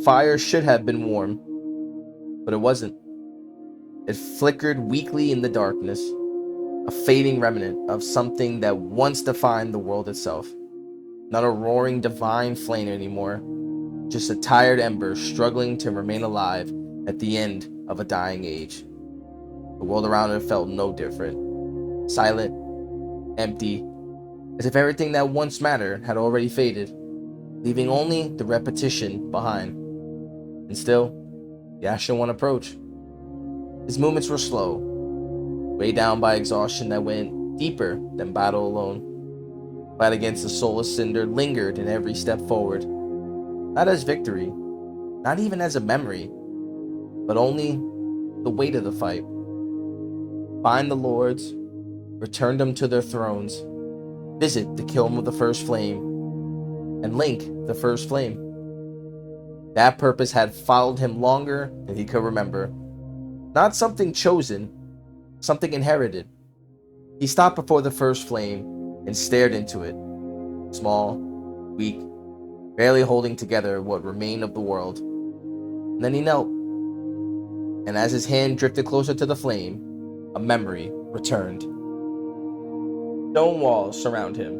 fire should have been warm, but it wasn't. It flickered weakly in the darkness, a fading remnant of something that once defined the world itself. Not a roaring divine flame anymore, just a tired ember struggling to remain alive at the end of a dying age. The world around it felt no different. Silent, empty, as if everything that once mattered had already faded, leaving only the repetition behind. And still, the Ashen One approached. His movements were slow, weighed down by exhaustion that went deeper than battle alone. Fight against the Soul of Cinder lingered in every step forward, not as victory, not even as a memory, but only the weight of the fight. Find the lords, return them to their thrones, visit the kiln of the first flame, and link the first flame. That purpose had followed him longer than he could remember. Not something chosen, something inherited. He stopped before the first flame and stared into it, small, weak, barely holding together what remained of the world. And then he knelt, and as his hand drifted closer to the flame, a memory returned. Stone walls surround him,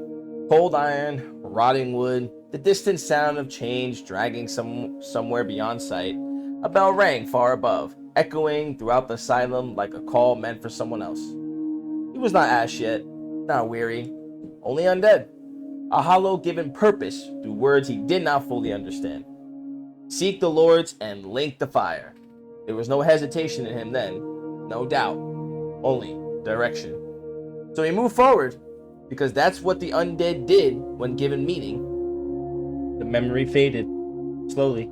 cold iron, rotting wood, the distant sound of change dragging somewhere beyond sight. A bell rang far above, echoing throughout the asylum like a call meant for someone else. He was not ash yet, not weary, only undead. A hollow given purpose through words he did not fully understand. Seek the lords and link the fire. There was no hesitation in him then, no doubt, only direction. So he moved forward, because that's what the undead did when given meaning. The memory faded, slowly,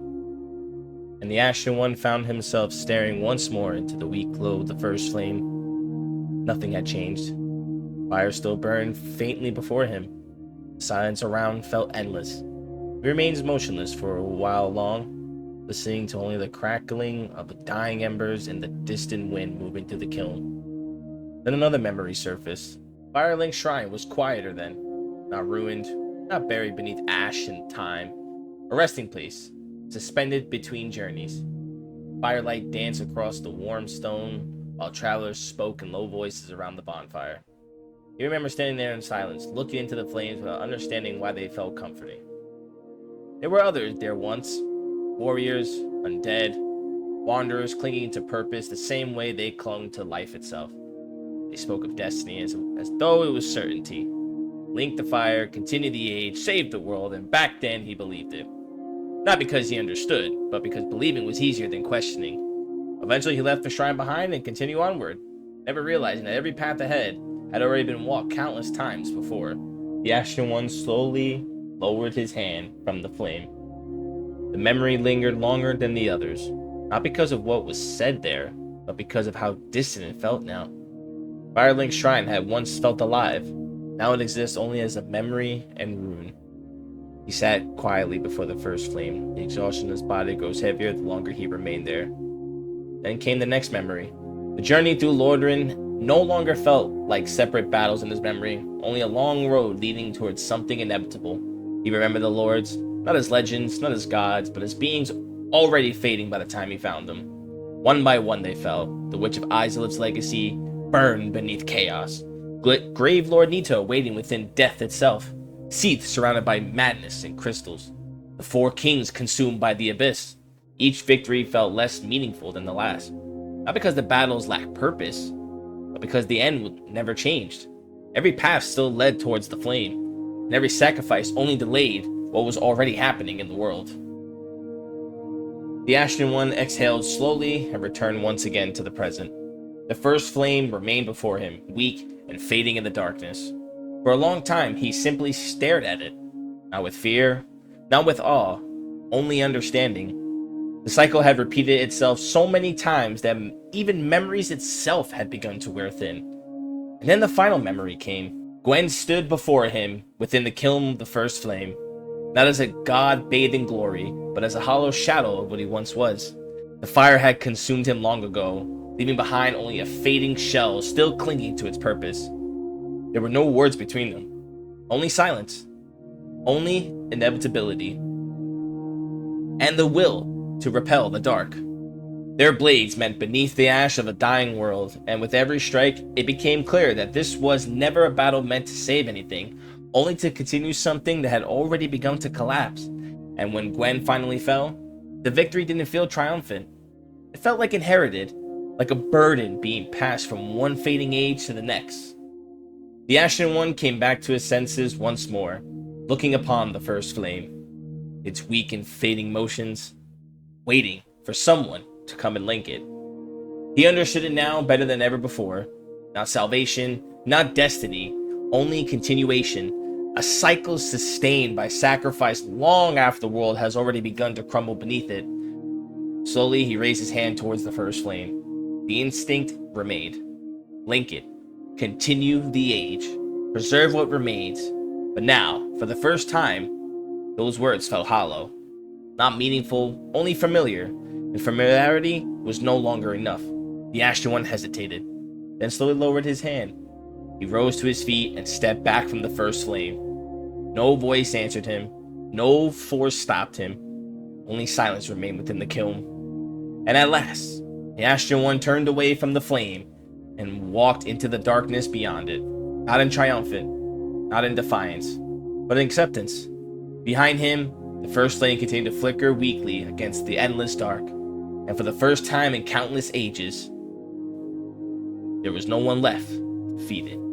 and the Ashen One found himself staring once more into the weak glow of the first flame. Nothing had changed. Fire still burned faintly before him. Silence around felt endless. He remained motionless for a while long, listening to only the crackling of the dying embers and the distant wind moving through the kiln. Then another memory surfaced. Firelink Shrine was quieter then, not ruined, not buried beneath ash and time. A resting place, suspended between journeys. Firelight danced across the warm stone, while travelers spoke in low voices around the bonfire. He remembered standing there in silence, looking into the flames without understanding why they felt comforting. There were others there once, warriors, undead, wanderers clinging to purpose the same way they clung to life itself. They spoke of destiny as though it was certainty. Link the fire, continue the age, save the world, and back then he believed it. Not because he understood, but because believing was easier than questioning. Eventually he left the shrine behind and continued onward, never realizing that every path ahead had already been walked countless times before. The Ashen One slowly lowered his hand from the flame. The memory lingered longer than the others, not because of what was said there, but because of how distant it felt now. Firelink Shrine had once felt alive. Now it exists only as a memory and ruin. He sat quietly before the first flame. The exhaustion in his body grows heavier the longer he remained there. Then came the next memory. The journey through Lordran no longer felt like separate battles in his memory, only a long road leading towards something inevitable. He remembered the lords, not as legends, not as gods, but as beings already fading by the time he found them. One by one they fell. The Witch of Izalith's legacy burned beneath chaos. Grave Lord Nito waiting within death itself. Seath surrounded by madness and crystals. The four kings consumed by the abyss. Each victory felt less meaningful than the last. Not because the battles lacked purpose, but because the end never changed. Every path still led towards the flame, and every sacrifice only delayed what was already happening in the world. The Ashen One exhaled slowly and returned once again to the present. The first flame remained before him, weak and fading in the darkness. For a long time, he simply stared at it, not with fear, not with awe, only understanding. The cycle had repeated itself so many times that even memories itself had begun to wear thin. And then the final memory came. Gwyn stood before him within the kiln of the first flame, not as a god bathed in glory, but as a hollow shadow of what he once was. The fire had consumed him long ago, leaving behind only a fading shell still clinging to its purpose. There were no words between them, only silence, only inevitability, and the will to repel the dark. Their blades met beneath the ash of a dying world, and with every strike, it became clear that this was never a battle meant to save anything, only to continue something that had already begun to collapse. And when Gwyn finally fell, the victory didn't feel triumphant. It felt like inherited, like a burden being passed from one fading age to the next. The Ashen One came back to his senses once more, looking upon the first flame, its weak and fading motions, waiting for someone to come and link it. He understood it now better than ever before. Not salvation, not destiny, only continuation, a cycle sustained by sacrifice long after the world has already begun to crumble beneath it. Slowly, he raised his hand towards the first flame. The instinct remained. Link it. Continue the age. Preserve what remains. But now, for the first time, those words felt hollow. Not meaningful, only familiar. And familiarity was no longer enough. The Ashen One hesitated, then slowly lowered his hand. He rose to his feet and stepped back from the first flame. No voice answered him. No force stopped him. Only silence remained within the kiln. And at last, the Ashen One turned away from the flame and walked into the darkness beyond it. Not in triumphant, not in defiance, but in acceptance. Behind him, the first flame continued to flicker weakly against the endless dark. And for the first time in countless ages, there was no one left to feed it.